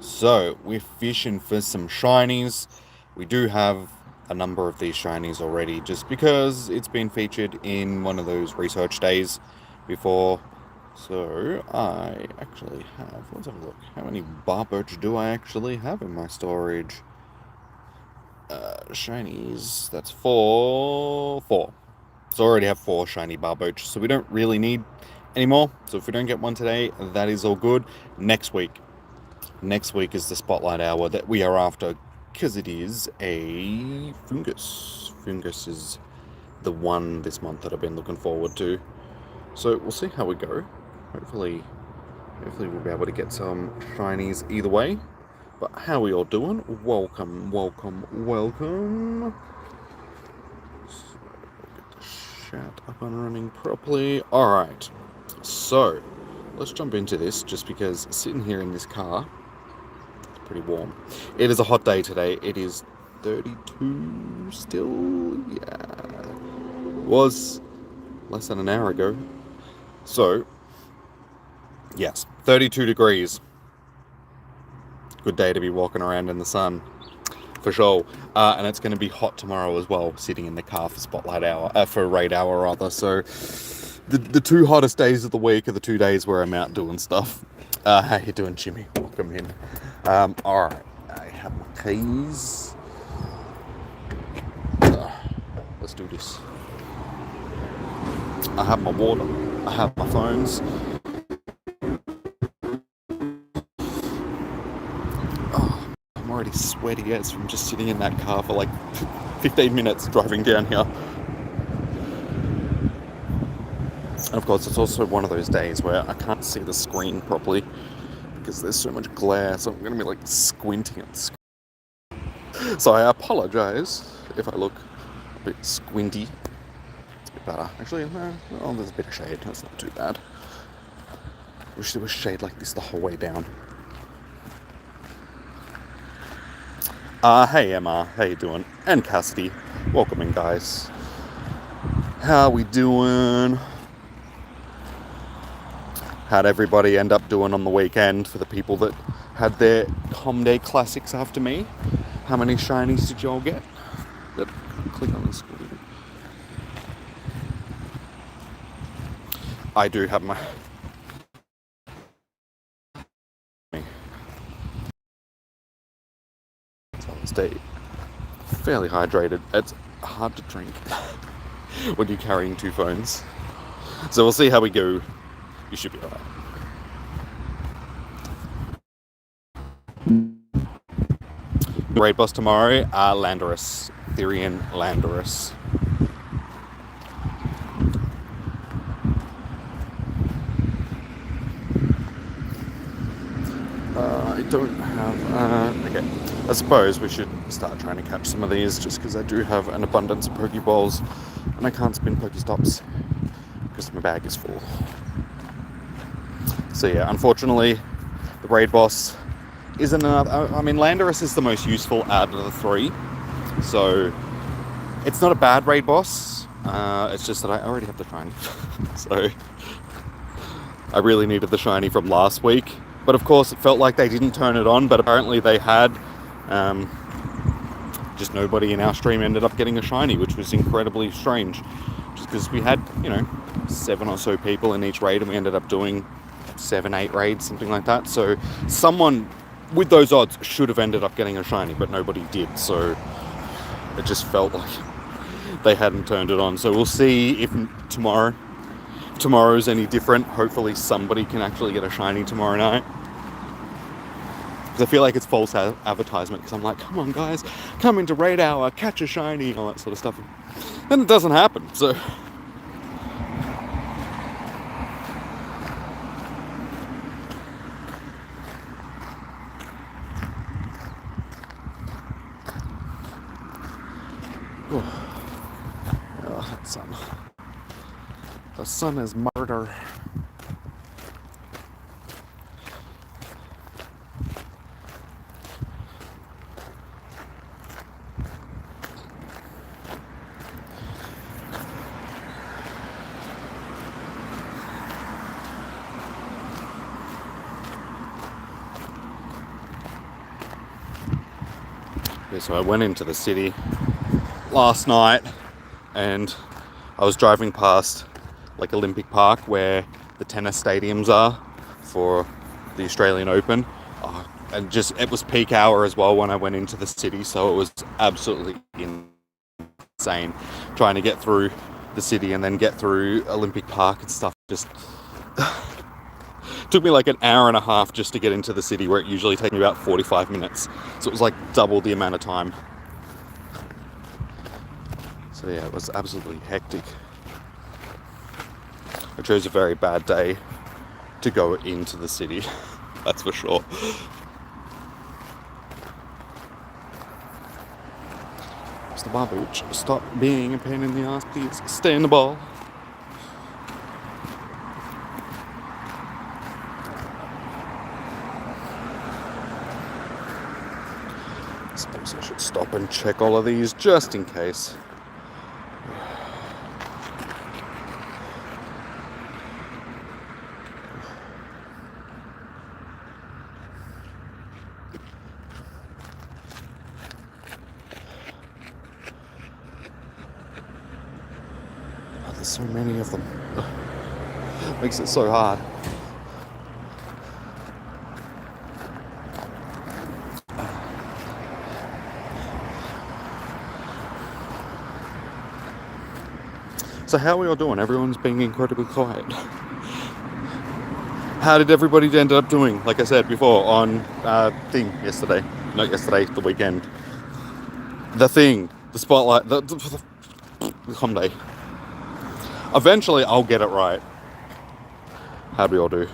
So, we're fishing for some shinies. We do have a number of these shinies already, just because it's been featured in one of those research days before. So, I actually have, let's have a look. How many Barboach do I actually have in my storage? Shinies, that's four. So I already have 4 shiny Barboach, so we don't really need any more. So if we don't get one today, that is all good. Next week is the Spotlight Hour that we are after, because it is a fungus. Fungus is the one this month that I've been looking forward to. So we'll see how we go. Hopefully we'll be able to get some shinies either way. But how are we all doing? Welcome. So we'll get the chat up and running properly. Alright, so let's jump into this, just because sitting here in this car, pretty warm. It is a hot day today. It is 32 still. Yeah. It was less than an hour ago. So, yes, 32 degrees. Good day to be walking around in the sun, for sure. And it's going to be hot tomorrow as well, sitting in the car for Spotlight Hour, for Raid Hour rather. So, the 2 hottest days of the week are the 2 days where I'm out doing stuff. How you doing, Jimmy? Welcome in. Alright, I have my keys. Let's do this. I have my water. I have my phones. Oh, I'm already sweaty as from just sitting in that car for like 15 minutes driving down here. And of course, it's also one of those days where I can't see the screen properly because there's so much glare, so I'm going to be like squinting at the screen. So I apologise if I look a bit squinty. It's a bit better. Actually, no, oh, there's a bit of shade. That's not too bad. Wish there was shade like this the whole way down. Hey Emma, how you doing? And Cassidy, welcome in, guys. How we doing? How'd everybody end up doing on the weekend for the people that had their Com Day classics after me? How many shinies did y'all get? Yep, click on the screen. I do have my... So I'll stay fairly hydrated. It's hard to drink when you're carrying 2 phones. So we'll see how we go. You should be alright. Raid boss tomorrow, Landorus. Therian Landorus. I don't have... okay. I suppose we should start trying to catch some of these, just because I do have an abundance of Pokeballs, and I can't spin Pokestops, because my bag is full. So yeah, unfortunately, the raid boss isn't enough. I mean, Landorus is the most useful out of the 3, so it's not a bad raid boss. It's just that I already have the shiny, so I really needed the shiny from last week. But of course, it felt like they didn't turn it on, but apparently they had. Just nobody in our stream ended up getting a shiny, which was incredibly strange. Just because we had, 7 or so people in each raid, and we ended up doing 7, 8 raids, something like that. So someone with those odds should have ended up getting a shiny, but nobody did. So it just felt like they hadn't turned it on. So we'll see if tomorrow's any different. Hopefully somebody can actually get a shiny tomorrow night. Because I feel like it's false advertisement, because I'm like, come on guys, come into raid hour, catch a shiny, all that sort of stuff. And it doesn't happen, so... Oh, that sun. The sun is murder. Okay, so I went into the city last night and I was driving past like Olympic Park where the tennis stadiums are for the Australian Open. And just, it was peak hour as well when I went into the city, so it was absolutely insane trying to get through the city and then get through Olympic Park and stuff. Just took me like an hour and a half just to get into the city, where it usually takes me about 45 minutes. So it was like double the amount of time. So yeah, it was absolutely hectic. I chose a very bad day to go into the city, that's for sure. Mr. Barboach, stop being a pain in the ass, please. Stay in the ball. I suppose I should stop and check all of these just in case. There's so many of them. Makes it so hard. So how are we all doing? Everyone's being incredibly quiet. How did everybody end up doing? Like I said before on thing yesterday. Not yesterday, the weekend. The thing. The spotlight. The home day. Eventually I'll get it right. How'd we all do?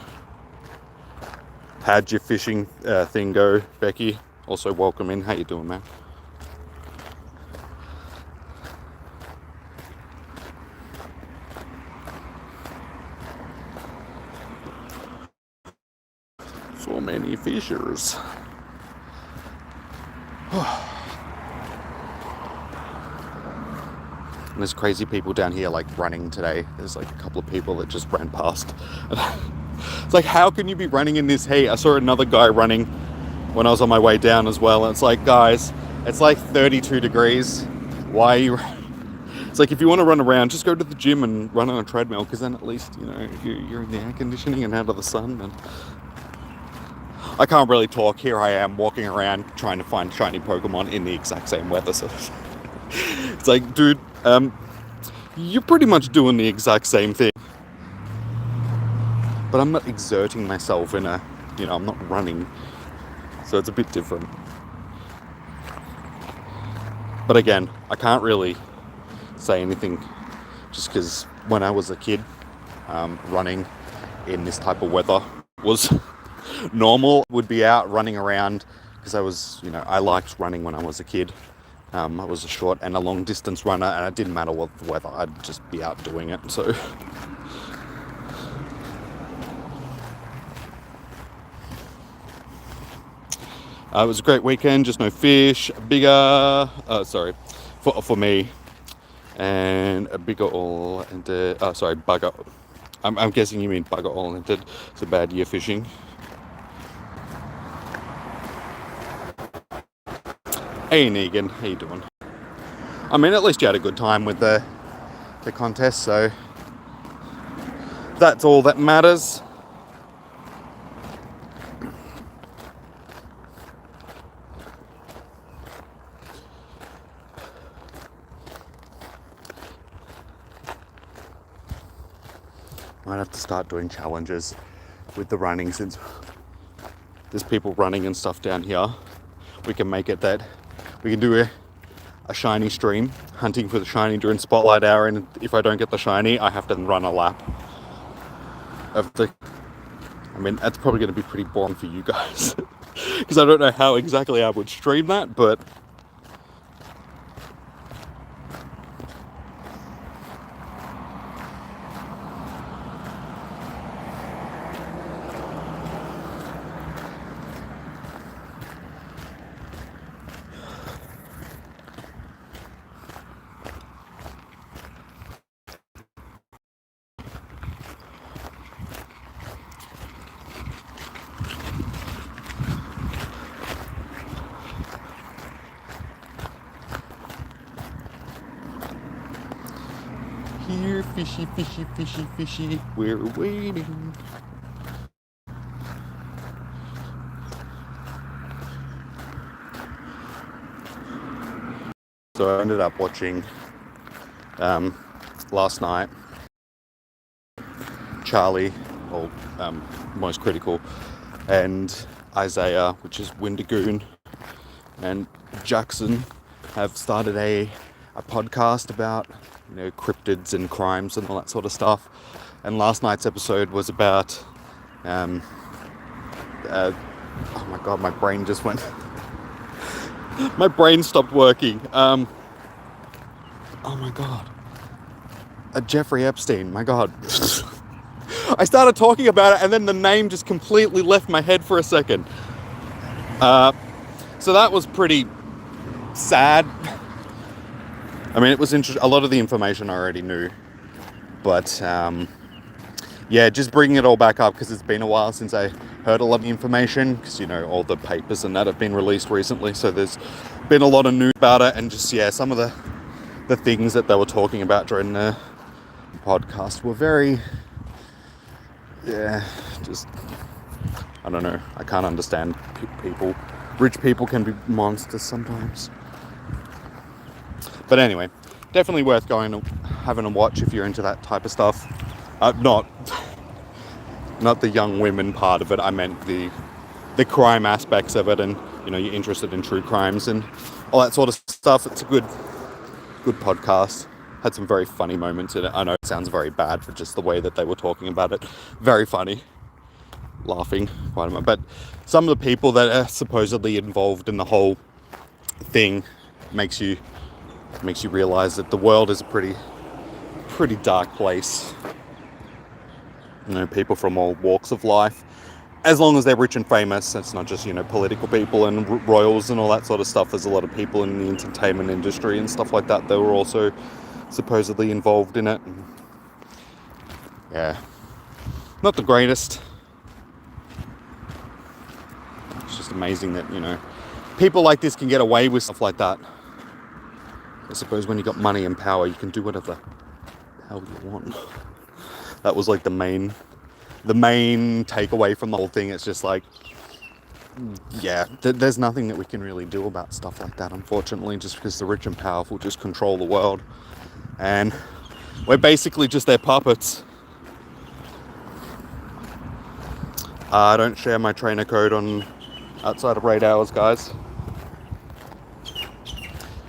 How'd your fishing thing go, Becky? Also welcome in. How you doing, man? So many fishers. And there's crazy people down here like running today. There's like a couple of people that just ran past. It's like, how can you be running in this heat? I saw another guy running when I was on my way down as well. And it's like, guys, it's like 32 degrees. Why are you... It's like, if you want to run around, just go to the gym and run on a treadmill, because then at least, you know, you're in the air conditioning and out of the sun. And I can't really talk. Here I am walking around trying to find shiny Pokemon in the exact same weather. So it's like, dude, you're pretty much doing the exact same thing. But I'm not exerting myself in a, you know, I'm not running. So it's a bit different. But again, I can't really say anything just because when I was a kid, running in this type of weather was normal. Would be out running around because I was, you know, I liked running when I was a kid. I was a short and a long distance runner, and it didn't matter what the weather, I'd just be out doing it. So it was a great weekend, just no fish, bigger, for me, and a bigger oriented, bugger, I'm guessing you mean bugger oriented, it's a bad year fishing. Hey Negan, how you doing? I mean, at least you had a good time with the contest, so that's all that matters. Might have to start doing challenges with the running, since there's people running and stuff down here. We can make it that we can do a shiny stream, hunting for the shiny during Spotlight Hour, and if I don't get the shiny, I have to run a lap of the... I mean, that's probably going to be pretty boring for you guys, because I don't know how exactly I would stream that, but... fishy, fishy, fishy, fishy. We're waiting. So I ended up watching last night Charlie, or Most Critical, and Isaiah, which is Windigoon, and Jackson have started a podcast about, you know, cryptids and crimes and all that sort of stuff. And last night's episode was about oh my god, my brain just went my brain stopped working. Oh my god, Jeffrey Epstein, my god. I started talking about it and then the name just completely left my head for a second. So that was pretty sad. I mean, it was interesting. A lot of the information I already knew, but yeah, just bringing it all back up because it's been a while since I heard a lot of the information, because, you know, all the papers and that have been released recently, so there's been a lot of news about it, and just, yeah, some of the things that they were talking about during the podcast were very, yeah, just, I don't know, I can't understand people. Rich people can be monsters sometimes. But anyway, definitely worth going and having a watch if you're into that type of stuff. Not the young women part of it. I meant the crime aspects of it, and, you know, you're interested in true crimes and all that sort of stuff. It's a good podcast. Had some very funny moments in it. I know it sounds very bad, but just the way that they were talking about it, very funny. Laughing quite a lot. But some of the people that are supposedly involved in the whole thing makes you realize that the world is a pretty dark place. You know, people from all walks of life, as long as they're rich and famous. It's not just, you know, political people and royals and all that sort of stuff. There's a lot of people in the entertainment industry and stuff like that were also supposedly involved in it. And yeah, not the greatest. It's just amazing that, you know, people like this can get away with stuff like that. I suppose when you got money and power, you can do whatever the hell you want. That was like the main takeaway from the whole thing. It's just like, yeah, there's nothing that we can really do about stuff like that, unfortunately, just because the rich and powerful just control the world, and we're basically just their puppets. Don't share my trainer code on outside of raid hours, guys.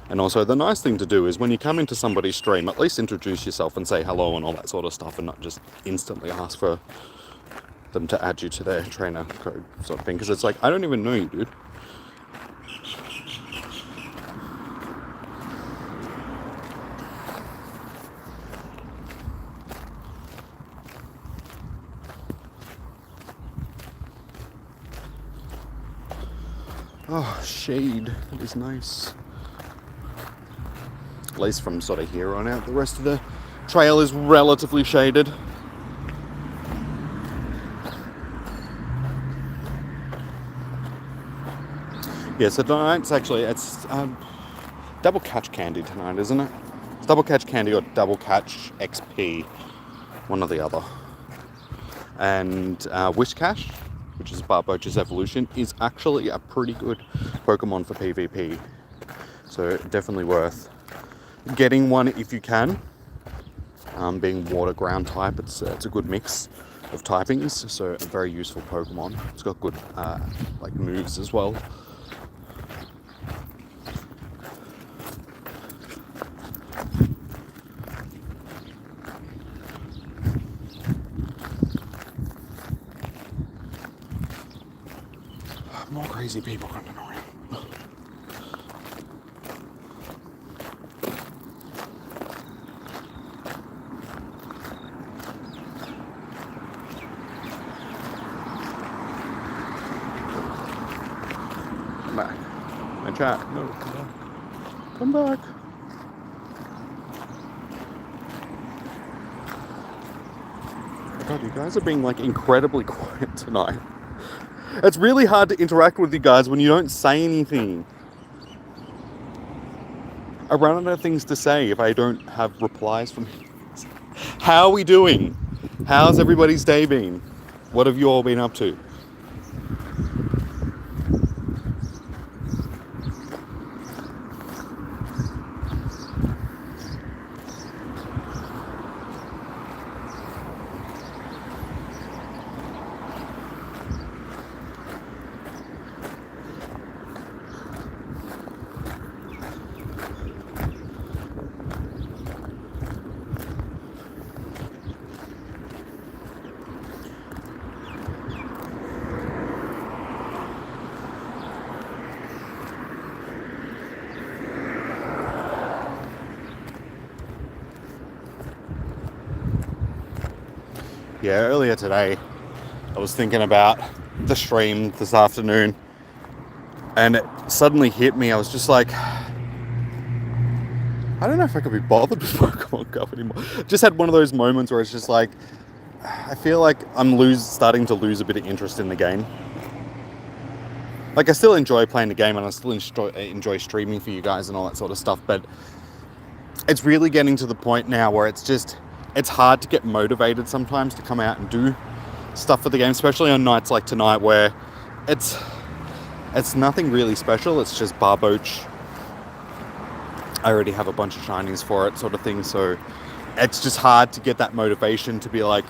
And also, the nice thing to do is when you come into somebody's stream, at least introduce yourself and say hello and all that sort of stuff, and not just instantly ask for them to add you to their trainer code sort of thing. Because it's like, I don't even know you, dude. Oh, shade. That is nice. At least from sort of here on out, the rest of the trail is relatively shaded. Yeah, so tonight's actually, it's double catch candy tonight, isn't it? It's double catch candy or double catch XP, one or the other. And Wish Cash, which is Barboach's evolution, is actually a pretty good Pokemon for PvP. So definitely worth getting one if you can. Being water ground type, it's a good mix of typings, so a very useful Pokemon. It's got good like moves as well. More crazy people running around. Come back. My chat. No, come back. Come back. Oh God, you guys are being like incredibly quiet tonight. It's really hard to interact with you guys when you don't say anything. I run out of things to say if I don't have replies from you. How are we doing? How's everybody's day been? What have you all been up to? Yeah, earlier today, I was thinking about the stream this afternoon, and it suddenly hit me. I was just like, I don't know if I could be bothered with Pokemon Go anymore. Just had one of those moments where it's just like, I feel like I'm starting to lose a bit of interest in the game. Like, I still enjoy playing the game, and I still enjoy streaming for you guys and all that sort of stuff, but it's really getting to the point now where it's hard to get motivated sometimes to come out and do stuff for the game, especially on nights like tonight where it's nothing really special. It's just Barboach. I already have a bunch of shinies for it, sort of thing, so it's just hard to get that motivation to be like,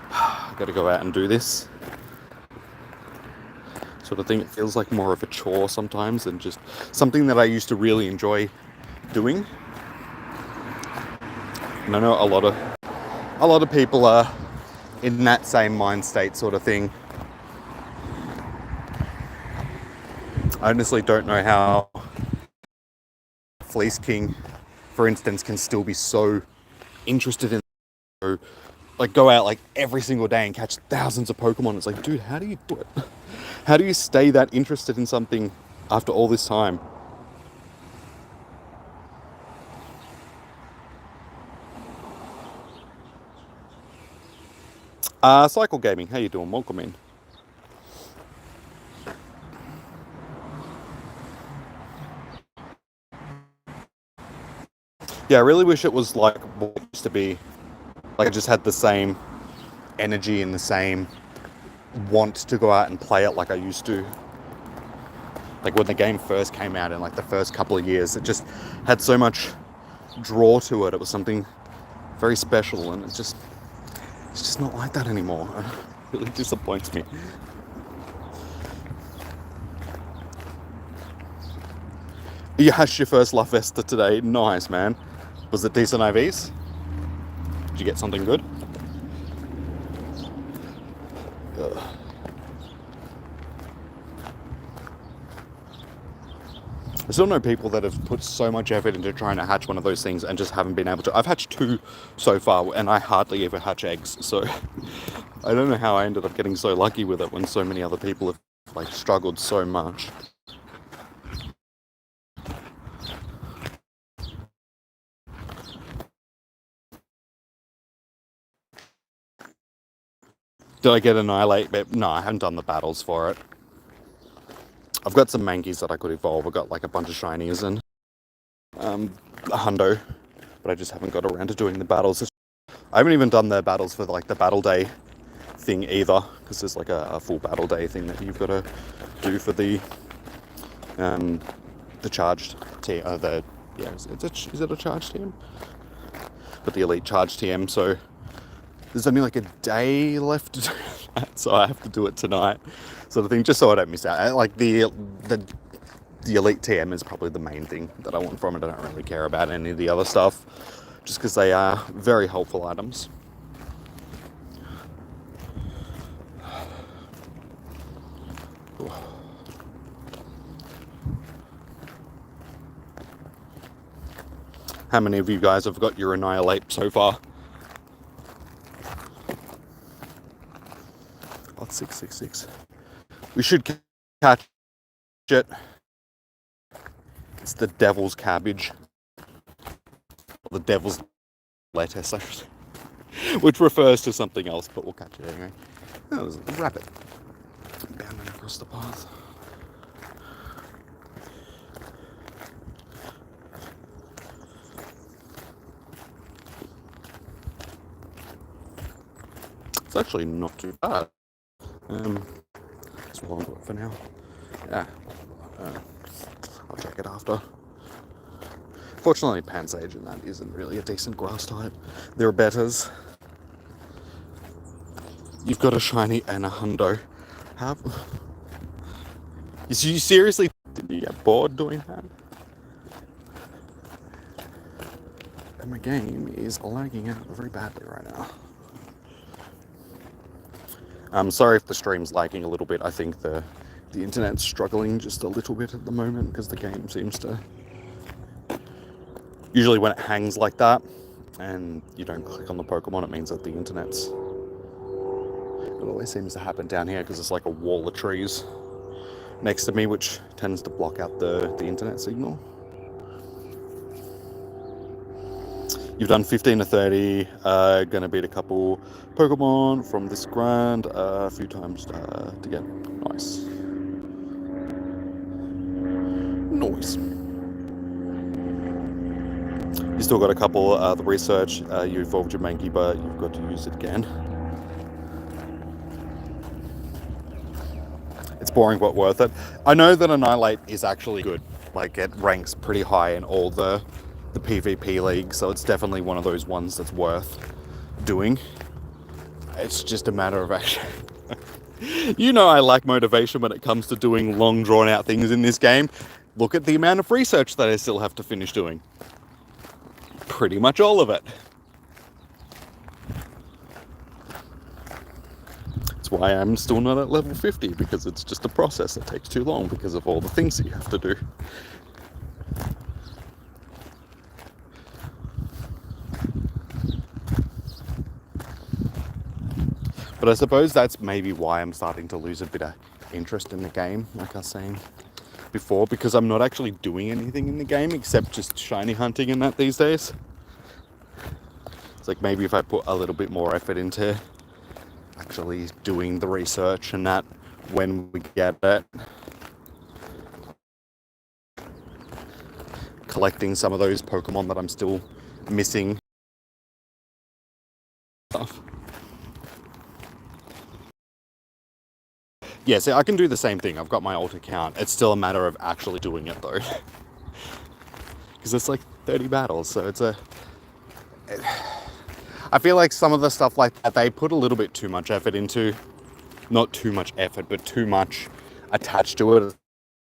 I gotta go out and do this sort of thing. It feels like more of a chore sometimes than just something that I used to really enjoy doing. And I know a lot of people are in that same mind state, sort of thing. I honestly don't know how Fleece King, for instance, can still be so interested in, like, go out like every single day and catch thousands of Pokemon. It's like, dude, how do you do it? How do you stay that interested in something after all this time? Cycle Gaming, how you doing? Welcome in. Yeah, I really wish it was like what it used to be. Like, I just had the same energy and the same want to go out and play it like I used to. Like, when the game first came out in like the first couple of years, it just had so much draw to it. It was something very special, and it's just not like that anymore. It really disappoints me. You hashed your first La Festa today. Nice, man. Was it decent IVs? Did you get something good? Ugh. I still know people that have put so much effort into trying to hatch one of those things and just haven't been able to. I've hatched 2 so far, and I hardly ever hatch eggs, so I don't know how I ended up getting so lucky with it when so many other people have like struggled so much. Did I get Annihilate? But no, I haven't done the battles for it. I've got some Mankeys that I could evolve. I've got like a bunch of shinies and a hundo, but I just haven't got around to doing the battles. I haven't even done the battles for like the battle day thing either, because there's like a full battle day thing that you've got to do for the charged team. Is it a charged team? But the elite charged TM. So there's only like a day left to do that, so I have to do it tonight, sort of thing, just so I don't miss out. Like the elite TM is probably the main thing that I want from it. I don't really care about any of the other stuff, just because they are very helpful items. How many of you guys have got your Annihilate so far? Oh, it's 666. We should catch it. It's the devil's cabbage. Or the devil's lettuce, which refers to something else, but we'll catch it anyway. Oh, there's a rabbit bounding across the path. actually not too bad. That's all I've got for now. Yeah, I'll check it after. Fortunately, Pansage and that isn't really a decent grass type. There are betters. You've got a shiny and a hundo. How? You seriously? Did you get bored doing that? And my game is lagging out very badly right now. I'm sorry if the stream's lagging a little bit. I think the internet's struggling just a little bit at the moment because the game seems to... Usually when it hangs like that and you don't click on the Pokemon, it means that the internet's... It always seems to happen down here because it's like a wall of trees next to me, which tends to block out the internet signal. You've done 15 to 30, gonna beat a couple Pokemon from this grind a few times to get nice. Nice. You still got a couple, the research, you evolved your Mankey, but you've got to use it again. It's boring but worth it. I know that Annihilate is actually good. Like, it ranks pretty high in all the PvP league, so it's definitely one of those ones that's worth doing. It's just a matter of action. You know I lack motivation when it comes to doing long drawn out things in this game. Look at the amount of research that I still have to finish doing. Pretty much all of it. That's why I'm still not at level 50, because it's just a process that takes too long because of all the things that you have to do. But I suppose that's maybe why I'm starting to lose a bit of interest in the game, like I was saying before, because I'm not actually doing anything in the game except just shiny hunting and that these days. It's like maybe if I put a little bit more effort into actually doing the research and that when we get it, collecting some of those Pokemon that I'm still missing stuff. Yeah, so I can do the same thing. I've got my alt account. It's still a matter of actually doing it though. Because it's like 30 battles, so it's I feel like some of the stuff like that, they put a little bit too much effort into. Not too much effort, but too much attached to it.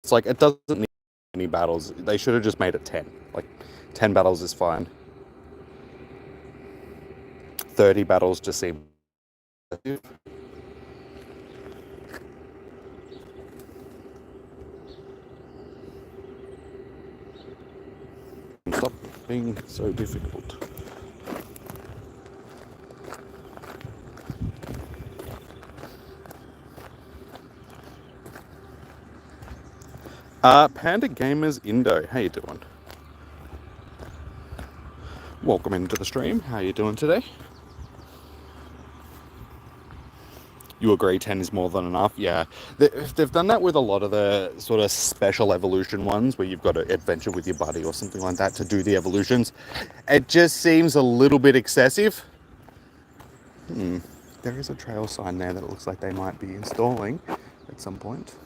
It's like, it doesn't need any battles. They should have just made it 10. Like, 10 battles is fine. 30 battles just seem... Stop being so difficult. Panda Gamers Indo, how you doing? Welcome into the stream. How you doing today? You agree 10 is more than enough? Yeah. They've done that with a lot of the sort of special evolution ones where you've got to adventure with your buddy or something like that to do the evolutions. It just seems a little bit excessive. There is a trail sign there that it looks like they might be installing at some point.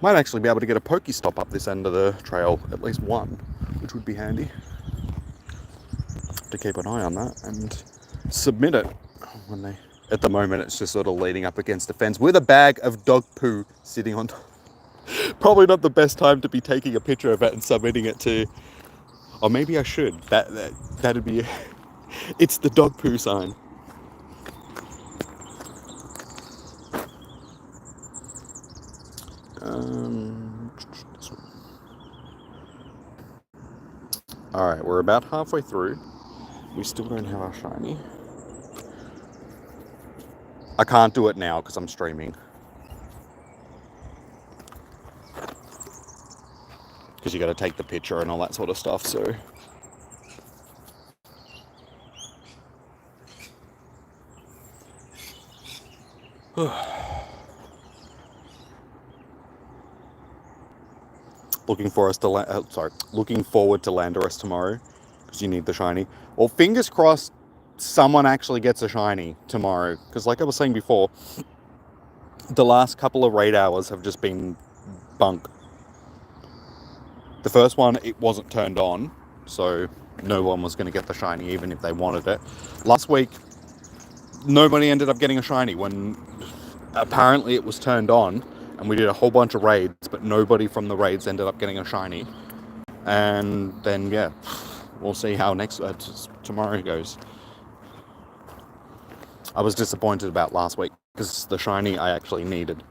Might actually be able to get a Pokestop up this end of the trail, at least one, which would be handy. To keep an eye on that and submit it when they... At the moment, it's just sort of leaning up against the fence with a bag of dog poo sitting on top. Probably not the best time to be taking a picture of it and submitting it to... Or maybe I should. That'd be... It's the dog poo sign. This one. Alright, we're about halfway through. We still don't have our shiny. I can't do it now because I'm streaming. Because you got to take the picture and all that sort of stuff, so... Looking forward to Landorus tomorrow because you need the shiny. Well, fingers crossed someone actually gets a shiny tomorrow. Because like I was saying before, the last couple of raid hours have just been bunk. The first one, it wasn't turned on, so no one was going to get the shiny even if they wanted it. Last week, nobody ended up getting a shiny when apparently it was turned on, and we did a whole bunch of raids, but nobody from the raids ended up getting a shiny. And then, yeah, we'll see how tomorrow goes. I was disappointed about last week because the shiny I actually needed,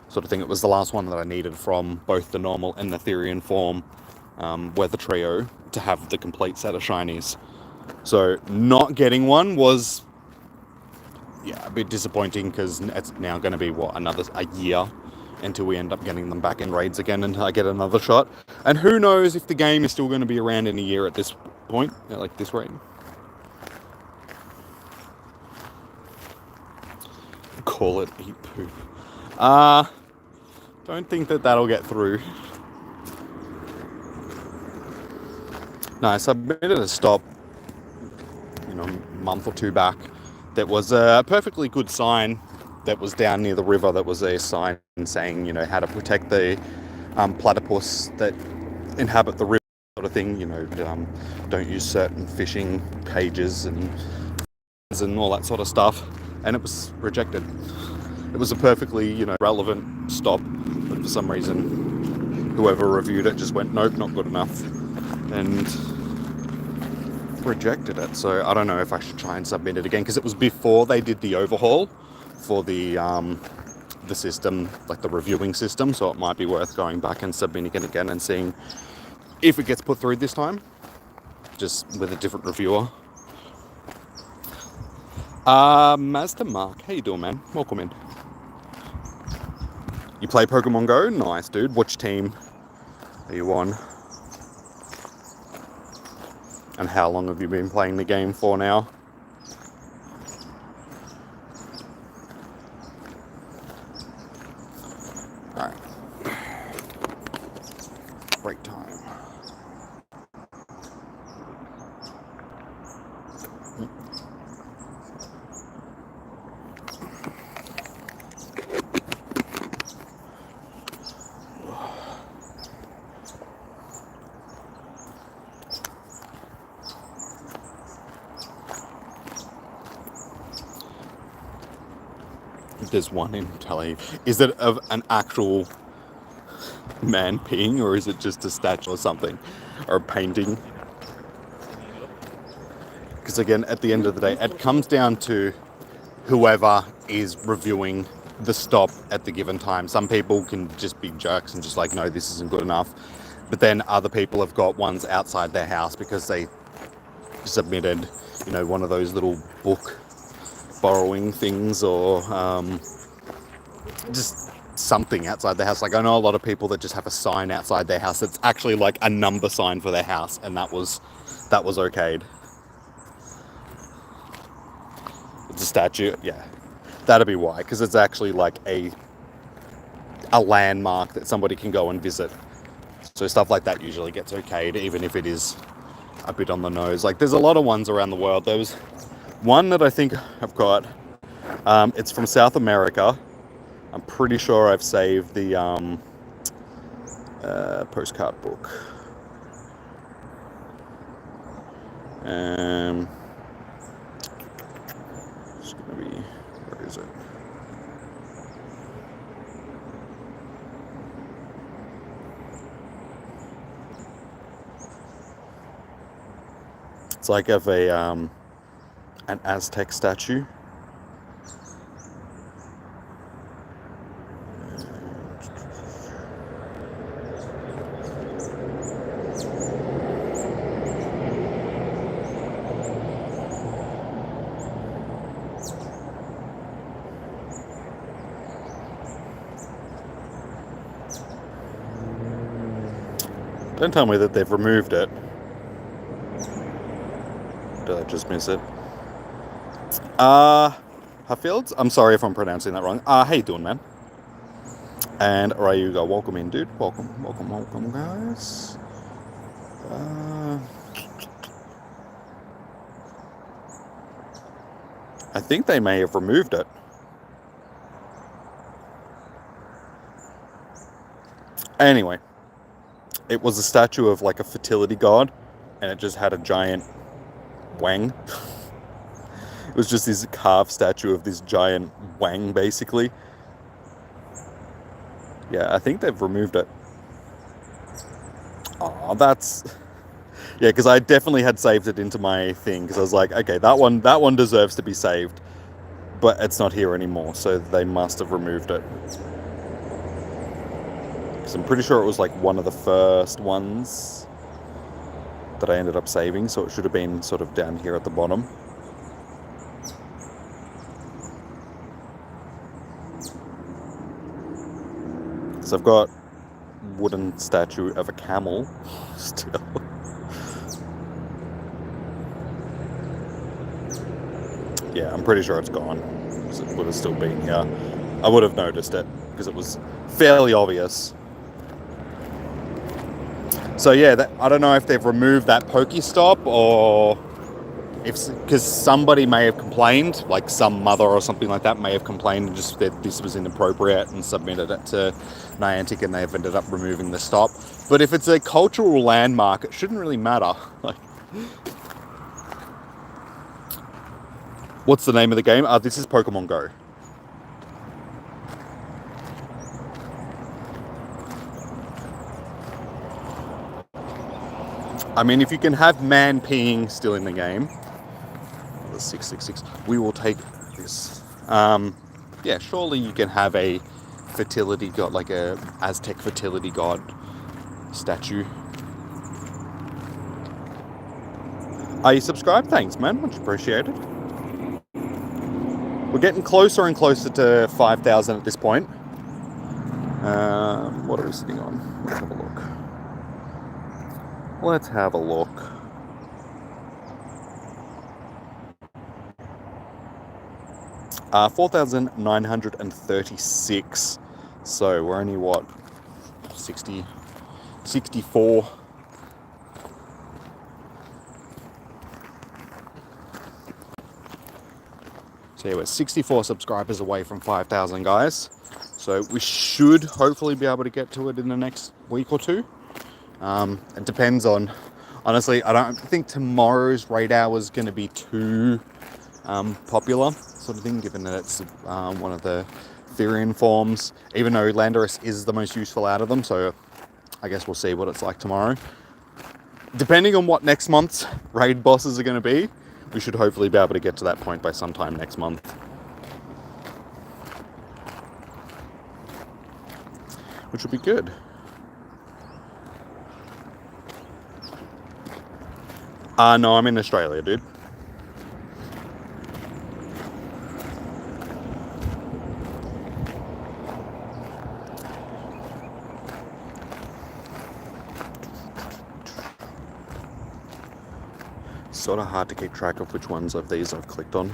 sort of thing. It was the last one that I needed from both the normal and the Therian form, Weather Trio, to have the complete set of shinies. So not getting one was, yeah, a bit disappointing because it's now going to be, a year until we end up getting them back in raids again and I get another shot. And who knows if the game is still going to be around in a year at this point, like this rate. Call it eat poop. Don't think that'll get through. No, I submitted a stop, a month or two back. That was a perfectly good sign that was down near the river. That was a sign saying, how to protect the platypus that inhabit the river, sort of thing. Don't use certain fishing cages and all that sort of stuff. And it was rejected. It was a perfectly, relevant stop, but for some reason, whoever reviewed it just went, nope, not good enough, and rejected it. So I don't know if I should try and submit it again, because it was before they did the overhaul for the system, like the reviewing system. So it might be worth going back and submitting it again and seeing if it gets put through this time, just with a different reviewer. Mazda Mark, how you doing, man? Welcome in. You play Pokemon Go? Nice, dude. Which team are you on? And how long have you been playing the game for now? Alright. Break time. There's one in Tel Aviv. Is it of an actual man peeing, or is it just a statue or something? Or a painting? Because again, at the end of the day, it comes down to whoever is reviewing the stop at the given time. Some people can just be jerks and just like, no, this isn't good enough. But then other people have got ones outside their house because they submitted, one of those little book borrowing things, or just something outside their house. Like, I know a lot of people that just have a sign outside their house that's actually like a number sign for their house, and that was okayed. It's a statue, yeah. That'd be why, because it's actually like a landmark that somebody can go and visit. So stuff like that usually gets okayed, even if it is a bit on the nose. Like, there's a lot of ones around the world. There was one that I think I've got. It's from South America. I'm pretty sure I've saved the postcard book. It's gonna be, where is it? It's like of an Aztec statue. Don't tell me that they've removed it. Did I just miss it? Huffields? I'm sorry if I'm pronouncing that wrong. How you doing, man? And Ryuga, welcome in, dude. Welcome, guys. I think they may have removed it. Anyway, it was a statue of like a fertility god, and it just had a giant wang. It was just this carved statue of this giant wang, basically. Yeah, I think they've removed it. Oh, that's... Yeah, because I definitely had saved it into my thing, because I was like, okay, that one deserves to be saved, but it's not here anymore, so they must have removed it. Because I'm pretty sure it was like one of the first ones that I ended up saving, so it should have been sort of down here at the bottom. So I've got wooden statue of a camel still. Yeah, I'm pretty sure it's gone, because it would have still been here. I would have noticed it, because it was fairly obvious. So yeah, I don't know if they've removed that Pokestop, or because somebody may have complained, like some mother or something like that may have complained and just said this was inappropriate and submitted it to Niantic, and they've ended up removing the stop. But if it's a cultural landmark, it shouldn't really matter. Like, what's the name of the game? This is Pokemon Go. I mean, if you can have man peeing still in the game, the 666, we will take this. Yeah, surely you can have a fertility god, like a Aztec fertility god statue. Are you subscribed? Thanks, man. Much appreciated. We're getting closer and closer to 5,000 at this point. What are we sitting on? Let's have a look. Let's have a look. Uh, 4,936. So we're only what? 64. So yeah, we're 64 subscribers away from 5,000, guys. So we should hopefully be able to get to it in the next week or two. It depends on, honestly, I don't think tomorrow's raid hour is going to be too popular sort of thing, given that it's one of the Therian forms, even though Landorus is the most useful out of them, so I guess we'll see what it's like tomorrow. Depending on what next month's raid bosses are going to be, we should hopefully be able to get to that point by sometime next month. Which would be good. No, I'm in Australia, dude. Sort of hard to keep track of which ones of these I've clicked on.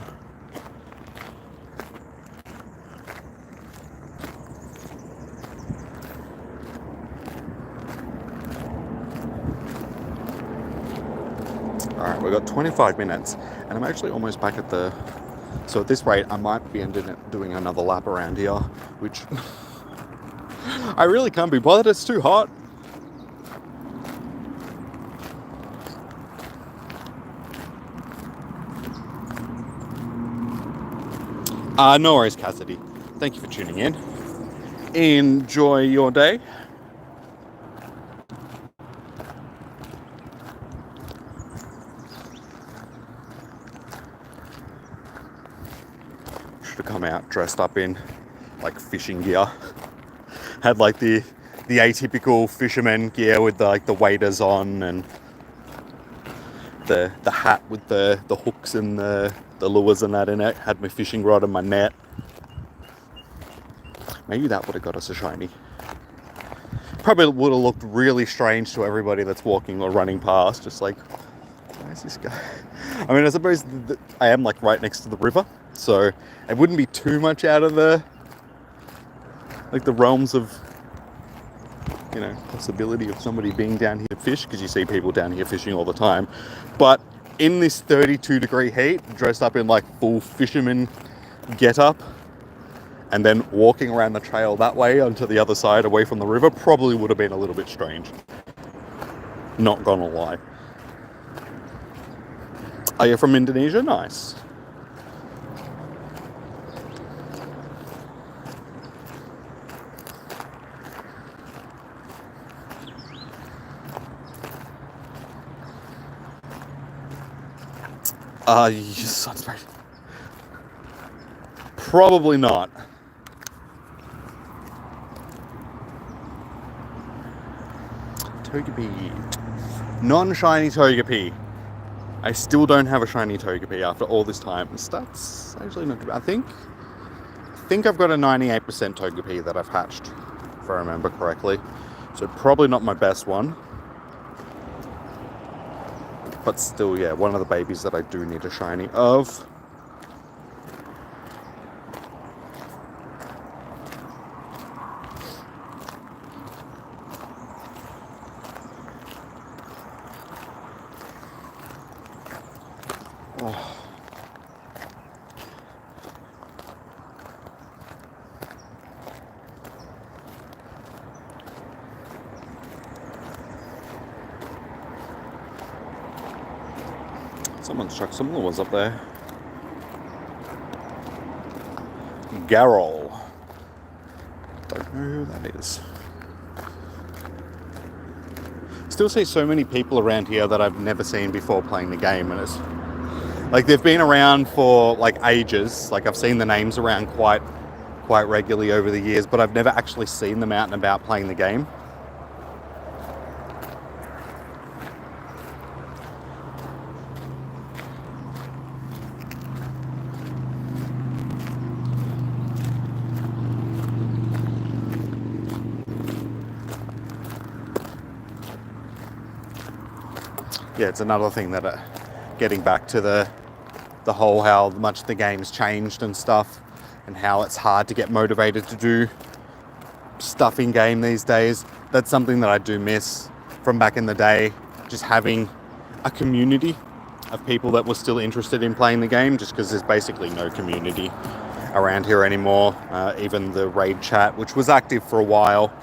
Alright, we've got 25 minutes, and I'm actually almost back at the... So at this rate, I might be doing another lap around here, which... I really can't be bothered, it's too hot. No worries, Cassidy. Thank you for tuning in. Enjoy your day. Should have come out dressed up in like fishing gear. Had like the atypical fisherman gear with the waders on, and the hat with the hooks and the lures and that in it. Had my fishing rod and my net. Maybe that would have got us a shiny. Probably would have looked really strange to everybody that's walking or running past, just like, where's this guy? I mean, I suppose I am like right next to the river, so it wouldn't be too much out of the realms of, possibility of somebody being down here to fish, because you see people down here fishing all the time. But in this 32-degree heat, dressed up in like full fisherman get-up, and then walking around the trail that way onto the other side away from the river probably would have been a little bit strange. Not gonna lie. Are you from Indonesia? Nice. Yes, probably not. Togepi. Non-shiny Togepi. I still don't have a shiny Togepi after all this time. That's actually not too bad. I think I've got a 98% Togepi that I've hatched, if I remember correctly. So probably not my best one. But still, yeah, one of the babies that I do need a shiny of. Oh. Someone's chucked some little ones up there. Garrel. Don't know who that is. Still see so many people around here that I've never seen before playing the game, and it's like they've been around for like ages. Like I've seen the names around quite regularly over the years, but I've never actually seen them out and about playing the game. Yeah, it's another thing that getting back to the whole how much the game's changed and stuff, and how it's hard to get motivated to do stuff in game these days. That's something that I do miss from back in the day, just having a community of people that were still interested in playing the game, just because there's basically no community around here anymore. Even the raid chat, which was active for a while,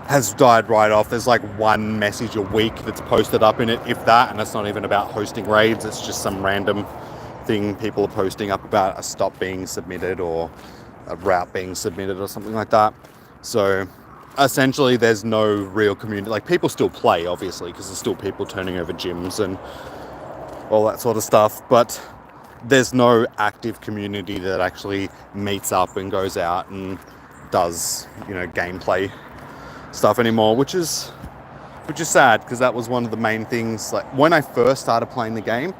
has died right off. There's like one message a week that's posted up in it, if that, and it's not even about hosting raids. It's just some random thing people are posting up about a stop being submitted or a route being submitted or something like that. So essentially there's no real community. Like people still play, obviously, because there's still people turning over gyms and all that sort of stuff, but there's no active community that actually meets up and goes out and does, gameplay stuff anymore, which is sad, because that was one of the main things. Like when I first started playing the game,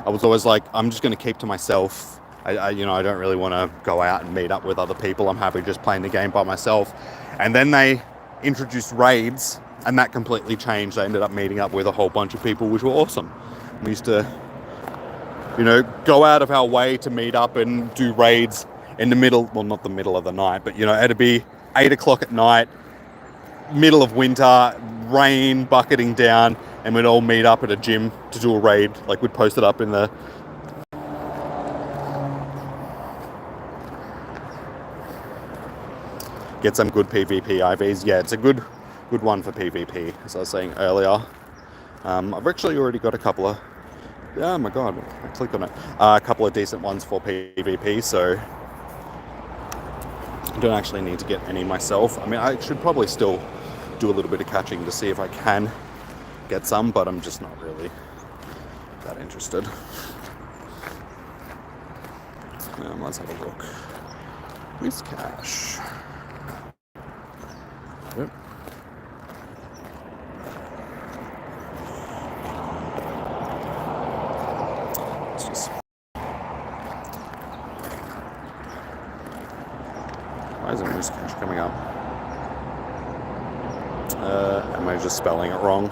I was always like, I'm just going to keep to myself. I don't really want to go out and meet up with other people. I'm happy just playing the game by myself. And then they introduced raids, and that completely changed. I ended up meeting up with a whole bunch of people, which were awesome. We used to, go out of our way to meet up and do raids in the middle, well, not the middle of the night, but, it'd be 8 o'clock at night, middle of winter, rain bucketing down, and we'd all meet up at a gym to do a raid. Like we'd post it up in the get some good PvP IVs. Yeah, it's a good one for PvP, as I was saying earlier. I've actually already got a couple of, oh my god, I clicked on it, a couple of decent ones for PvP, so I don't actually need to get any myself. I mean, I should probably still do a little bit of catching to see if I can get some, but I'm just not really that interested. Let's have a look. Where's cash? Yep. Let's just... Why isn't Moose Cash coming up? Am I just spelling it wrong?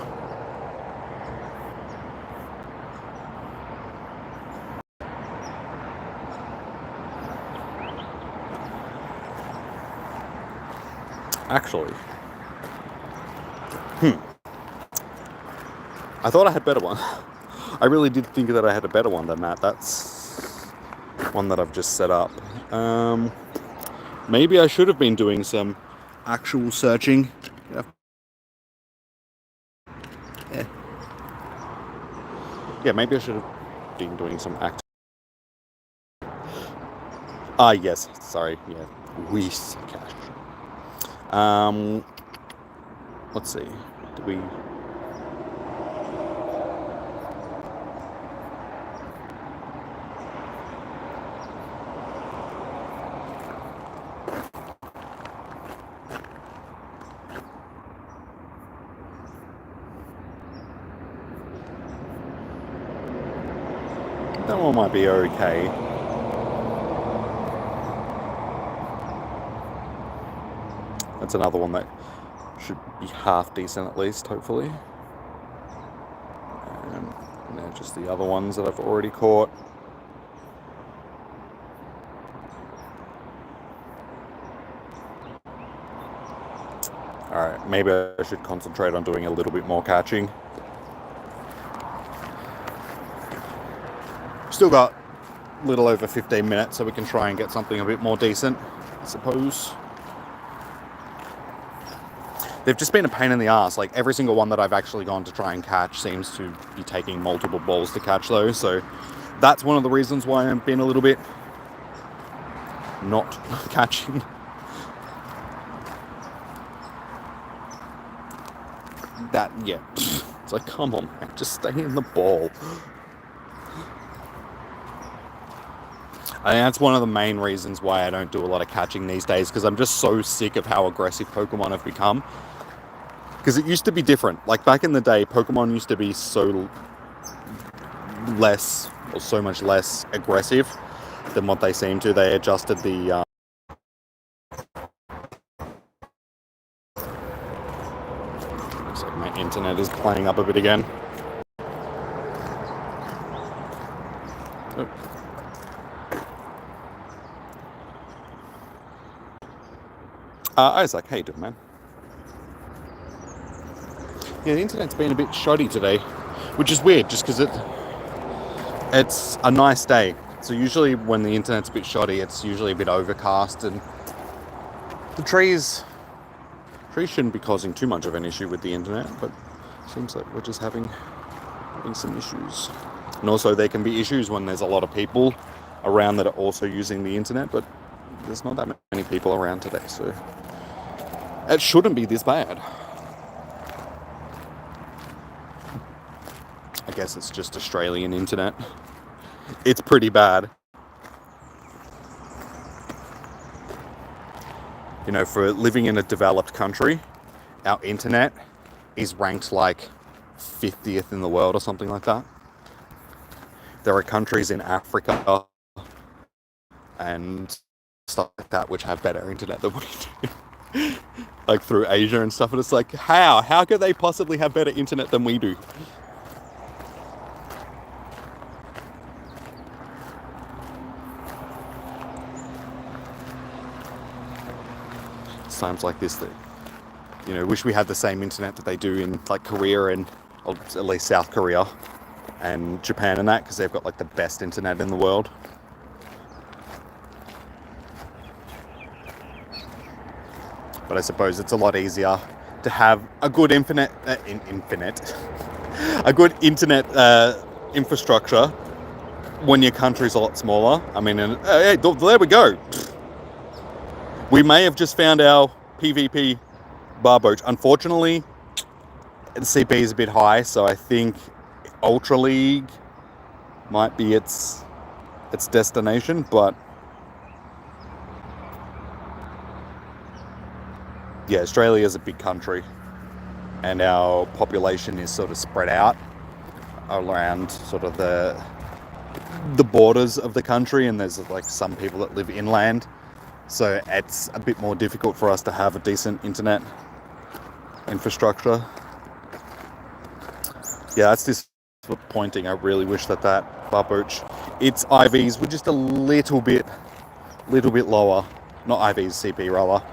Actually, I thought I had better one. I really did think that I had a better one than that. That's one that I've just set up. Maybe I should have been doing some actual searching. Yeah, maybe I should have been doing some yes, sorry, yeah, Whis cash. Let's see, do we... That one might be okay. That's another one that should be half decent at least, hopefully. And they're just the other ones that I've already caught. Alright, maybe I should concentrate on doing a little bit more catching. Still got a little over 15 minutes, so we can try and get something a bit more decent, I suppose. They've just been a pain in the ass. Like, every single one that I've actually gone to try and catch seems to be taking multiple balls to catch those, so that's one of the reasons why I've been a little bit not catching. Yeah. It's like, come on, man, just stay in the ball. I think that's one of the main reasons why I don't do a lot of catching these days, because I'm just so sick of how aggressive Pokemon have become. Because it used to be different. Like, back in the day, Pokemon used to be so much less aggressive than what they seem to. They adjusted the... Looks like my internet is playing up a bit again. Oh. Isaac, how you doing, man? Yeah, the internet's been a bit shoddy today, which is weird, just because it's a nice day. So usually when the internet's a bit shoddy, it's usually a bit overcast, and the trees shouldn't be causing too much of an issue with the internet, but it seems like we're just having some issues. And also there can be issues when there's a lot of people around that are also using the internet, but there's not that many people around today, so it shouldn't be this bad. I guess it's just Australian internet. It's pretty bad. You know, for living in a developed country, our internet is ranked like 50th in the world or something like that. There are countries in Africa and stuff like that which have better internet than we do. Like through Asia and stuff, and it's like, how could they possibly have better internet than we do? It's times like this that, you know, wish we had the same internet that they do in like Korea and, or at least South Korea and Japan and that, because they've got like the best internet in the world. But I suppose it's a lot easier to have a good a good internet infrastructure when your country's a lot smaller. I mean, hey, there we go. We may have just found our PvP Barboach. Unfortunately, the CP is a bit high, so I think Ultra League might be its destination, but yeah, Australia is a big country, and our population is sort of spread out around sort of the borders of the country, and there's like some people that live inland, so it's a bit more difficult for us to have a decent internet infrastructure. Yeah, that's disappointing. I really wish that Barboach, its IVs were just a little bit lower. Not IVs, CP rather.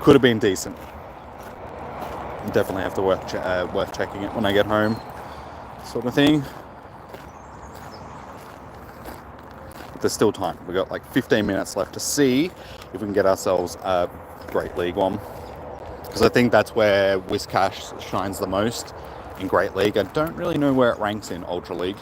Could have been decent. Definitely have to worth checking it when I get home. sort of thing. But there's still time. We've got like 15 minutes left to see if we can get ourselves a Great League one. Because I think that's where Whiscash shines the most in Great League. I don't really know where it ranks in Ultra League.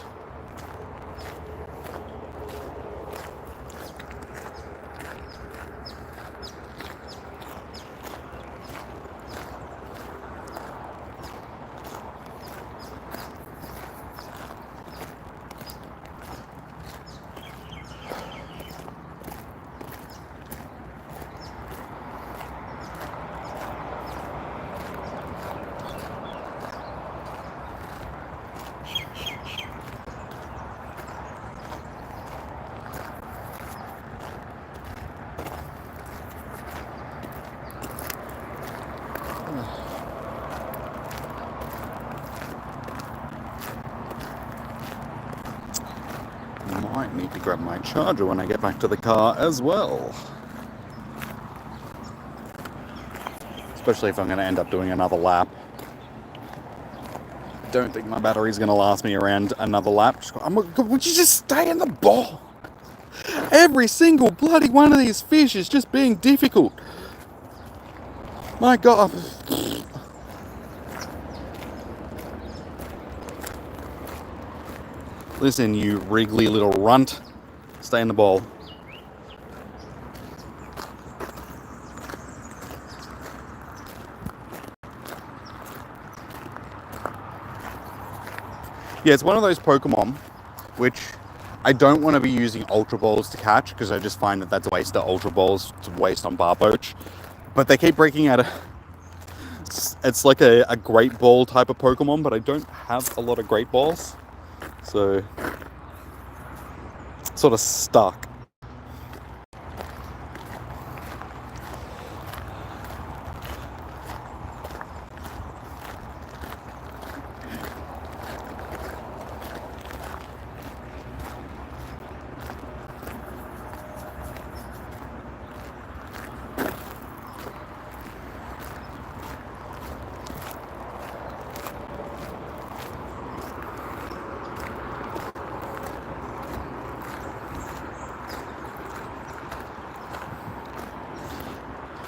Might need to grab my charger when I get back to the car as well. Especially if I'm going to end up doing another lap. Don't think my battery's going to last me around another lap. Would you just stay in the ball? Every single bloody one of these fish is just being difficult. My God. Listen, you wriggly little runt. Stay in the bowl. Yeah, it's one of those Pokemon which I don't want to be using Ultra Balls to catch, because I just find that that's a waste of Ultra Balls to waste on Barboach. But they keep breaking out it's like a Great Ball type of Pokemon, but I don't have a lot of Great Balls. So, sort of stuck.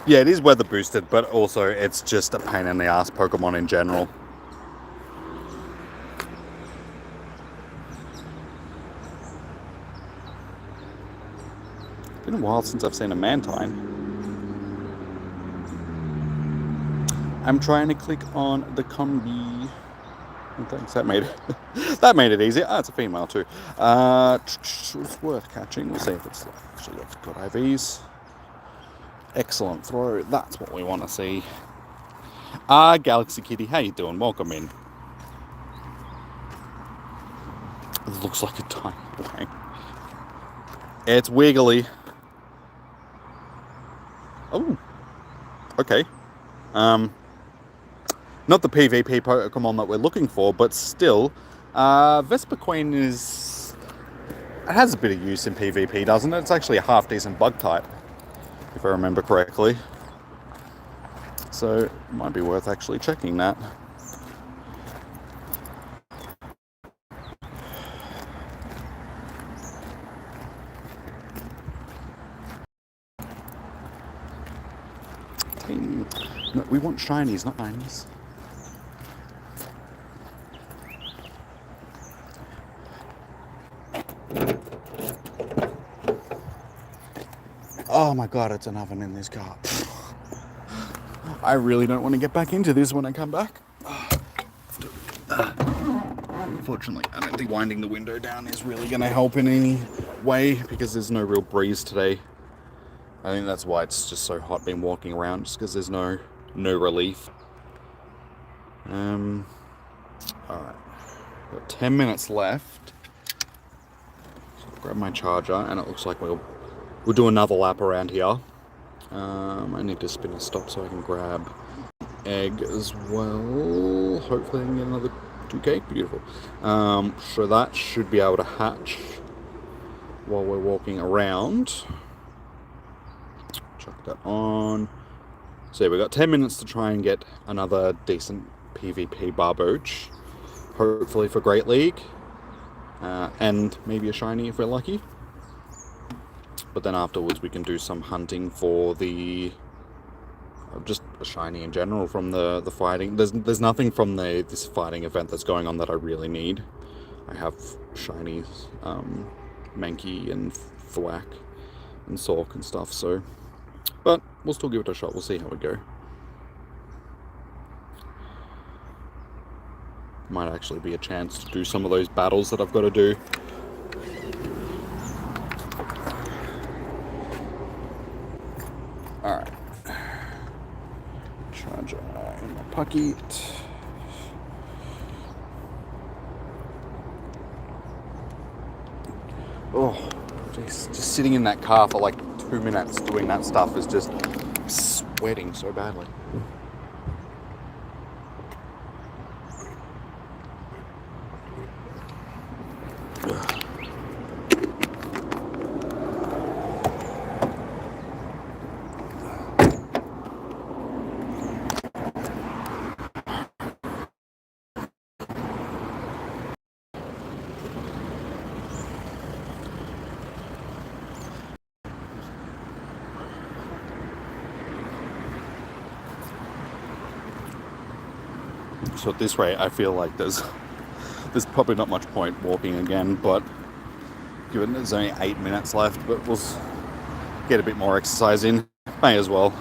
Yeah, it is weather boosted, but also it's just a pain in the ass Pokemon in general. It's been a while since I've seen a Mantine. I'm trying to click on the combi. Thanks, that made it easy. Ah, it's a female too. It's worth catching. We'll see if it's actually got good IVs. Excellent throw. That's what we want to see. Galaxy Kitty, how you doing? Welcome in. It looks like a tiny wang. It's wiggly. Oh. Okay. Not the PvP Pokemon that we're looking for, but still, Vespiquen it has a bit of use in PvP, doesn't it? It's actually a half decent bug type, if I remember correctly. So it might be worth actually checking that. No, we want shinies, not shinies. Oh my God, it's an oven in this car. I really don't want to get back into this when I come back. Unfortunately, I don't think winding the window down is really going to help in any way, because there's no real breeze today. I think that's why it's just so hot being walking around, just because there's no relief. Alright. Got 10 minutes left. So I'll grab my charger, and it looks like we'll do another lap around here. I need to spin a stop so I can grab egg as well. Hopefully I can get another 2k. Beautiful. So that should be able to hatch while we're walking around. Chuck that on. So we've got 10 minutes to try and get another decent PvP Barboach. hopefully for Great League, and maybe a shiny if we're lucky. But then afterwards we can do some hunting for the just a shiny in general from the fighting. There's nothing from this fighting event that's going on that I really need. I have shinies, Mankey and Thwack and Sork and stuff, so... But we'll still give it a shot, we'll see how we go. Might actually be a chance to do some of those battles that I've got to do. Alright. Charger in my pocket. Oh, just sitting in that car for like 2 minutes doing that stuff is just sweating so badly. So at this rate, I feel like there's probably not much point walking again, but given there's only 8 minutes left, but we'll get a bit more exercise in. May as well.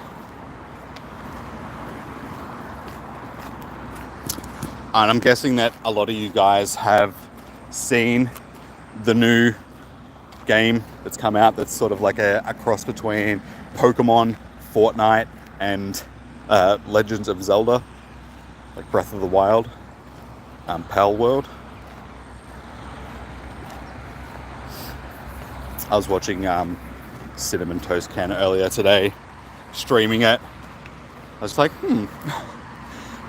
And I'm guessing that a lot of you guys have seen the new game that's come out that's sort of like a cross between Pokemon, Fortnite, and Legends of Zelda. Like Breath of the Wild, Pal World. I was watching Cinnamon Toast Can earlier today, streaming it. I was like,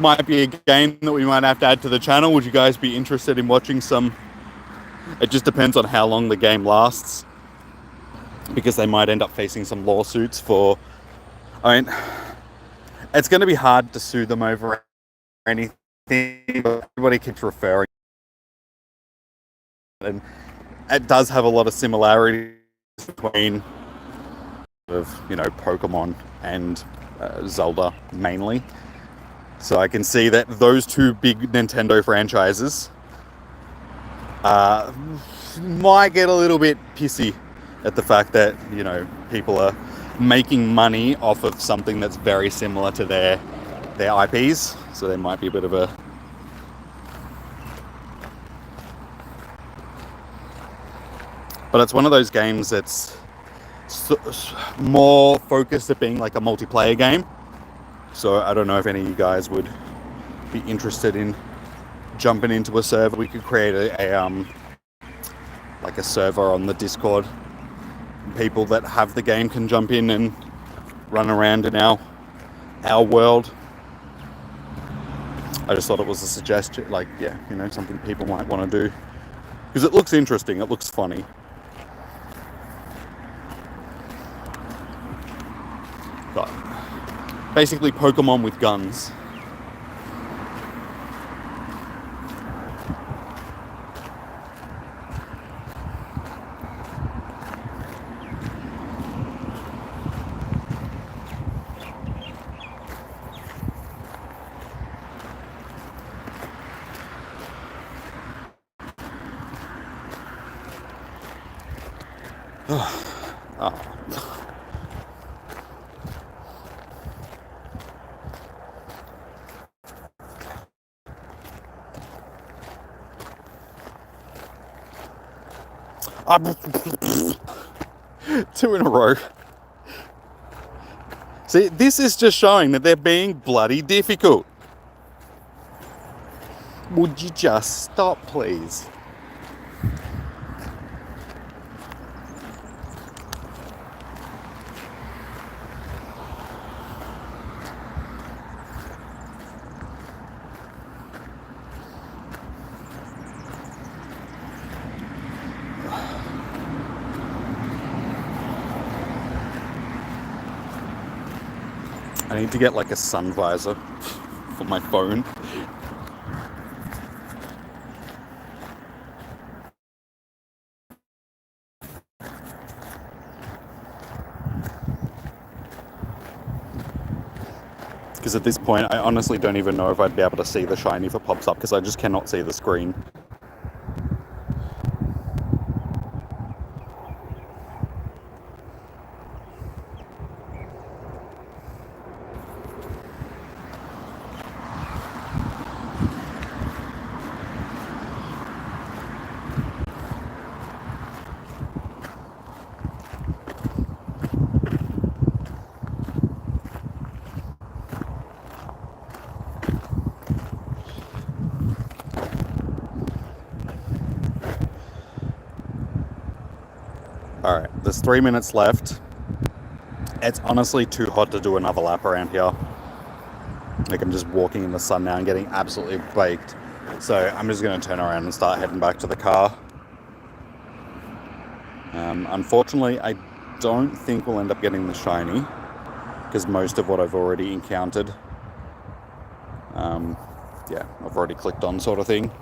might be a game that we might have to add to the channel. Would you guys be interested in watching some? It just depends on how long the game lasts, because they might end up facing some lawsuits for... I mean, it's going to be hard to sue them over anything, but everybody keeps referring, and it does have a lot of similarities between Pokemon and Zelda mainly. So I can see that those two big Nintendo franchises might get a little bit pissy at the fact that people are making money off of something that's very similar to their IPs. So there might be a bit of a... But it's one of those games that's more focused at being like a multiplayer game. So I don't know if any of you guys would be interested in jumping into a server. We could create a server on the Discord. People that have the game can jump in and run around in our world. I just thought it was a suggestion, something people might want to do. Because it looks interesting, it looks funny. But basically Pokemon with guns. Two in a row. See, this is just showing that they're being bloody difficult. Would you just stop, please? I need to get like a sun visor for my phone. Because at this point, I honestly don't even know if I'd be able to see the shiny if it pops up, because I just cannot see the screen. Alright, there's 3 minutes left. It's honestly too hot to do another lap around here. Like, I'm just walking in the sun now and getting absolutely baked. So I'm just going to turn around and start heading back to the car. Unfortunately, I don't think we'll end up getting the shiny, because most of what I've already encountered, yeah, I've already clicked on, sort of thing.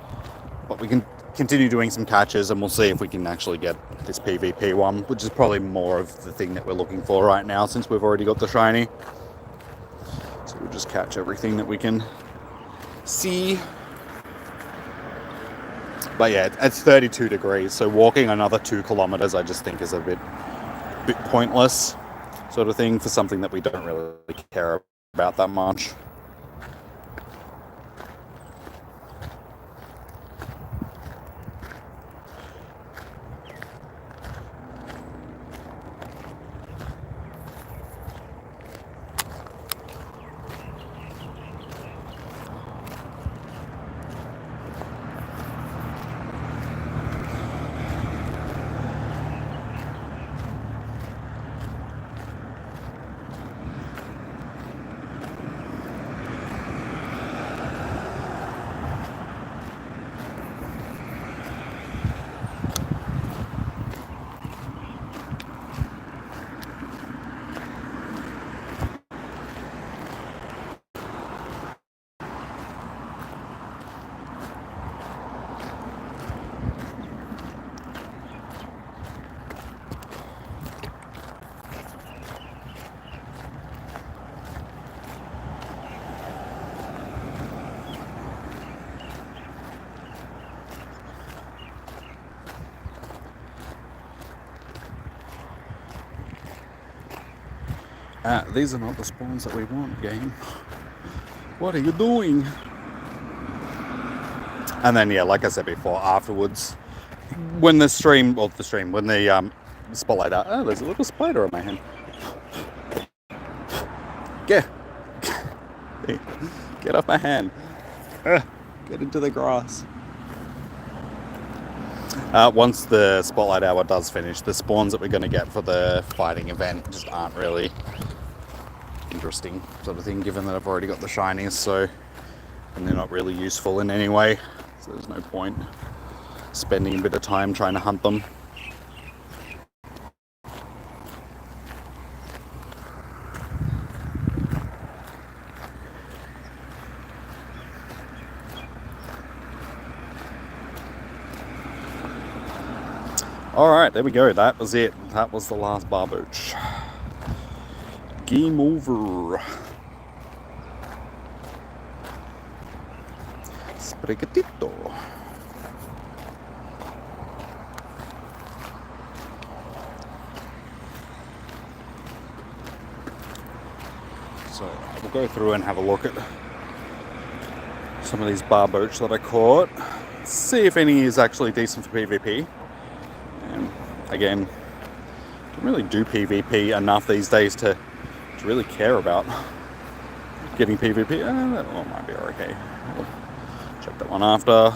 But we can continue doing some catches, and we'll see if we can actually get this PvP one, which is probably more of the thing that we're looking for right now, since we've already got the shiny. So we'll just catch everything that we can see. But yeah, it's 32 degrees, so walking another 2 kilometers I just think is a bit pointless, sort of thing, for something that we don't really care about that much. These are not the spawns that we want, game. What are you doing? And then, yeah, like I said before, afterwards, when the spotlight out, oh, there's a little spider on my hand. Get off my hand. Get into the grass. Once the spotlight hour does finish, the spawns that we're going to get for the fighting event just aren't really interesting, sort of thing, given that I've already got the shinies, so, and they're not really useful in any way, so there's no point spending a bit of time trying to hunt them. Alright, there we go. That was it. That was the last Barboach. Game over. Sprigatito. So we'll go through and have a look at some of these Barboach that I caught. See if any is actually decent for PvP. Again, don't really do PvP enough these days to really care about getting PvP. That one might be okay. We'll check that one after.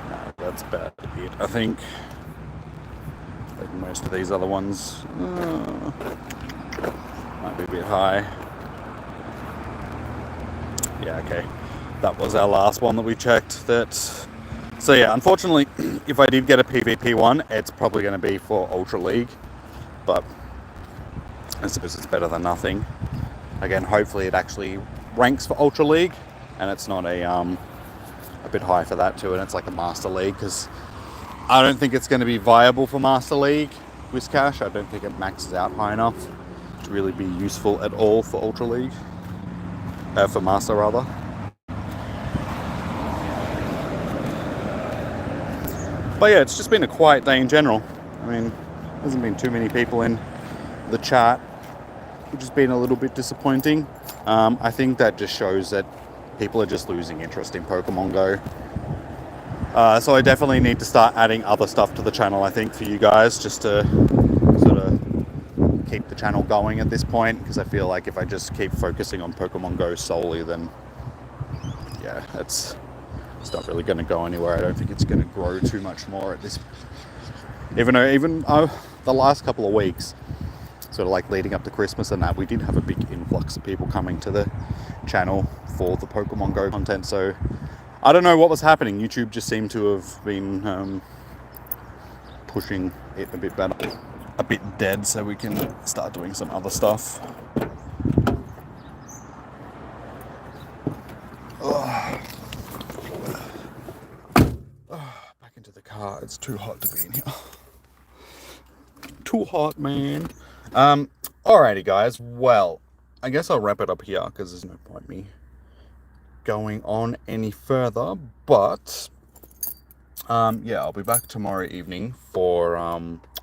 No, that's about it, I think. Like most of these other ones. Might be a bit high. Yeah, okay. That was our last one that we checked. So yeah, unfortunately, if I did get a PvP one, it's probably going to be for Ultra League. But I suppose it's better than nothing. Again, hopefully it actually ranks for Ultra League, and it's not a a bit high for that too, and it's like a Master League, because I don't think it's going to be viable for Master League with cash. I don't think it maxes out high enough to really be useful at all for Ultra League. For Master, rather. But yeah, it's just been a quiet day in general. I mean, there hasn't been too many people in the chat, which has been a little bit disappointing. I think that just shows that people are just losing interest in Pokemon Go. So I definitely need to start adding other stuff to the channel, I think, for you guys, just to sort of keep the channel going at this point, because I feel like if I just keep focusing on Pokemon Go solely, then yeah, it's not really going to go anywhere. I don't think it's going to grow too much more at this, even though the last couple of weeks, sort of like leading up to Christmas and that, we did have a big influx of people coming to the channel for the Pokemon Go content. So I don't know what was happening. YouTube just seemed to have been pushing it a bit better, a bit dead, so we can start doing some other stuff. Back into the car. It's too hot to be in here. Too hot, man. Alrighty, guys. Well, I guess I'll wrap it up here, because there's no point me going on any further. But yeah, I'll be back tomorrow evening for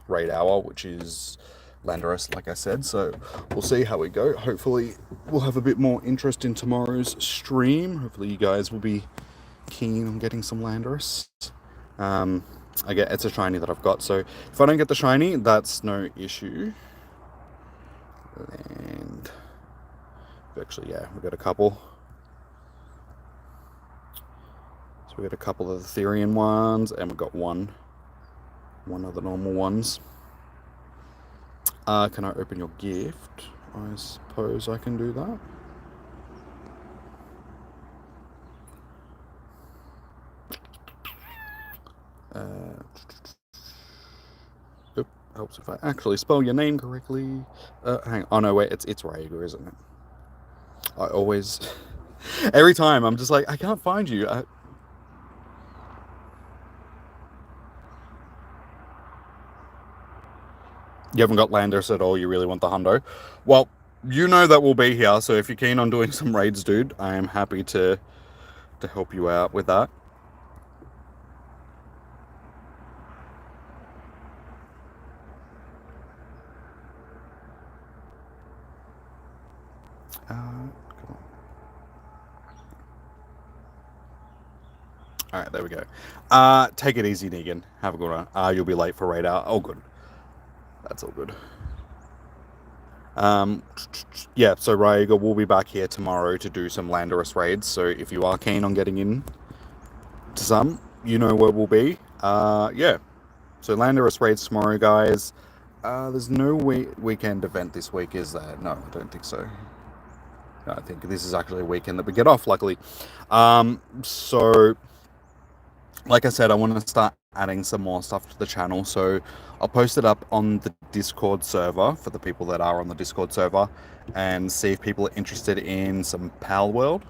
raid hour, which is Landorus, like I said. So we'll see how we go. Hopefully we'll have a bit more interest in tomorrow's stream. Hopefully you guys will be keen on getting some Landorus. It's a shiny that I've got, so if I don't get the shiny, that's no issue. And actually, yeah, we've got a couple. So we got a couple of the Therian ones, and we've got one of the normal ones. Can I open your gift? I suppose I can do that. Helps if I actually spell your name correctly. Hang on. Oh no, wait, it's Rhaegar, isn't it? I always, every time I'm just like, I can't find you. You haven't got Landorus at all. You really want the hundo? Well, you know that we'll be here. So if you're keen on doing some raids, dude, I am happy to help you out with that. Come on. Alright, there we go. Take it easy, Negan. Have a good one. You'll be late for raid hour. Oh, good. That's all good. Yeah, so Rhaegar will be back here tomorrow to do some Landorus raids. So if you are keen on getting in to some, you know where we'll be. Yeah. So Landorus raids tomorrow, guys. There's no weekend event this week, is there? No, I don't think so. I think this is actually a weekend that we get off, luckily. So, like I said, I want to start adding some more stuff to the channel. So, I'll post it up on the Discord server for the people that are on the Discord server, and see if people are interested in some Pal World,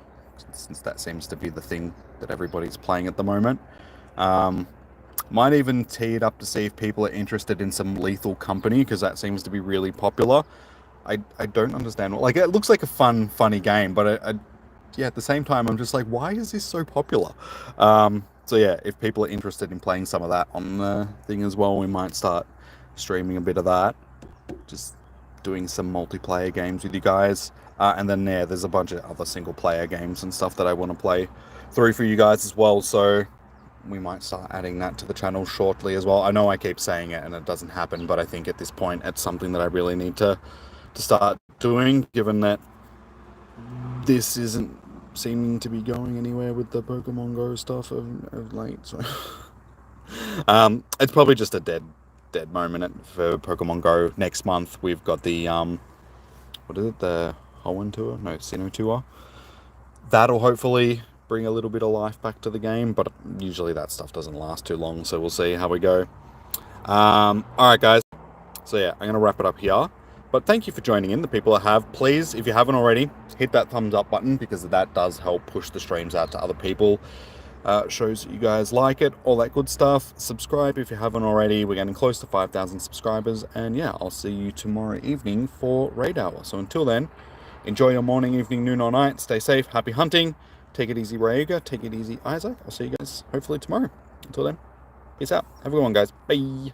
since that seems to be the thing that everybody's playing at the moment. Might even tee it up to see if people are interested in some Lethal Company, because that seems to be really popular. I don't understand. Like, it looks like a funny game, but yeah, at the same time, I'm just like, why is this so popular? So yeah, if people are interested in playing some of that on the thing as well, we might start streaming a bit of that. Just doing some multiplayer games with you guys. And then yeah, there's a bunch of other single player games and stuff that I want to play through for you guys as well. So we might start adding that to the channel shortly as well. I know I keep saying it and it doesn't happen, but I think at this point it's something that I really need to start doing, given that this isn't seeming to be going anywhere with the Pokemon Go stuff of late. So it's probably just a dead moment for Pokemon Go. Next month we've got the what is it, the Hoenn tour? No, Sinnoh tour. That'll hopefully bring a little bit of life back to the game, but usually that stuff doesn't last too long, so we'll see how we go. Alright guys, so yeah, I'm going to wrap it up here. But thank you for joining in, the people that have. Please, if you haven't already, hit that thumbs up button, because that does help push the streams out to other people. shows that you guys like it, all that good stuff. Subscribe if you haven't already. We're getting close to 5,000 subscribers. And yeah, I'll see you tomorrow evening for Raid Hour. So until then, enjoy your morning, evening, noon, or night. Stay safe. Happy hunting. Take it easy, Rayuga. Take it easy, Isaac. I'll see you guys hopefully tomorrow. Until then, peace out. Have a good one, guys. Bye.